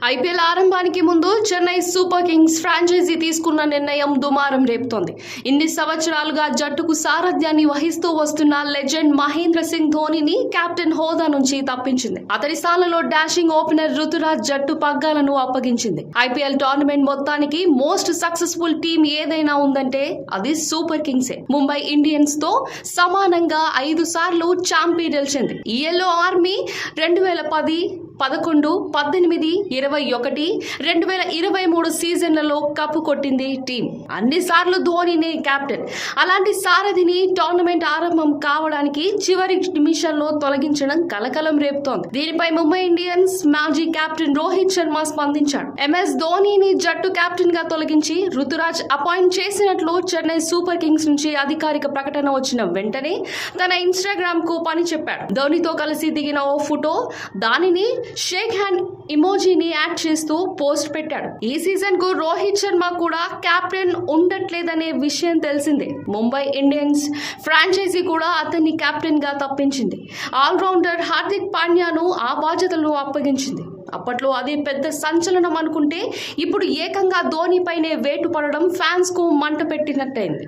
IPL ఆరంభానికి ముందు Chennai super Kings franchise తీసుకున్న నిర్ణయం దుమారం రేపుతోంది. ఇన్ని సంవత్సరాలుగా జట్టుకు సారథ్యాన్ని వహిస్తూ వస్తున్న లెజెండ్ మహేంద్ర సింగ్ ధోనీని కెప్టెన్ హోదా నుంచి తప్పించింది. అతడి స్థానంలో డాషింగ్ ఓపెనర్ రుతురాజ్ జట్టు పగ్గాలను అప్పగించింది. ఐపీఎల్ టోర్నమెంట్ మొత్తానికి మోస్ట్ సక్సెస్ఫుల్ టీం ఏదైనా ఉందంటే అది సూపర్ కింగ్సే. ముంబై ఇండియన్స్ తో సమానంగా 5 సార్లు ఛాంపియన్ గెలిచింది. ఈ ఎల్లో ఆర్మీ 2010, 11, 18, 21, 2023 సీజన్లలో కప్పు కొట్టింది టీం. అన్నిసార్లు ధోనీనే కెప్టెన్. అలాంటి సారథిని టోర్నమెంట్ ఆరంభం కావడానికి చివరి నిమిషంలో తొలగించడం కలకలం రేపుతోంది. దీనిపై ముంబై ఇండియన్స్ మాజీ కెప్టెన్ రోహిత్ శర్మ స్పందించాడు. ఎంఎస్ ధోనీని జట్టు కెప్టెన్ గా తొలగించి రుతురాజ్ అపాయింట్ చేసినట్లు చెన్నై సూపర్ కింగ్స్ నుంచి అధికారిక ప్రకటన వచ్చిన వెంటనే తన ఇన్స్టాగ్రామ్ కు పని చెప్పాడు. ధోనీతో కలిసి దిగిన ఓ ఫోటో, దానిని షేక్ హ్యాండ్ ఇమోజీని యాడ్ చేస్తూ పోస్ట్ పెట్టాడు. ఈ సీజన్ కు రోహిత్ శర్మ కూడా కెప్టెన్ ఉండట్లేదనే విషయం తెలిసిందే. ముంబై ఇండియన్స్ ఫ్రాంచైజీ కూడా అతన్ని కెప్టెన్ గా తప్పించింది. ఆల్రౌండర్ హార్దిక్ పాండ్యాను ఆ బాధ్యతలను అప్పగించింది. అప్పట్లో అది పెద్ద సంచలనం అనుకుంటే ఇప్పుడు ఏకంగా ధోనీ పైనే వేటు పడడం ఫ్యాన్స్ కు మంట పెట్టినట్టయింది.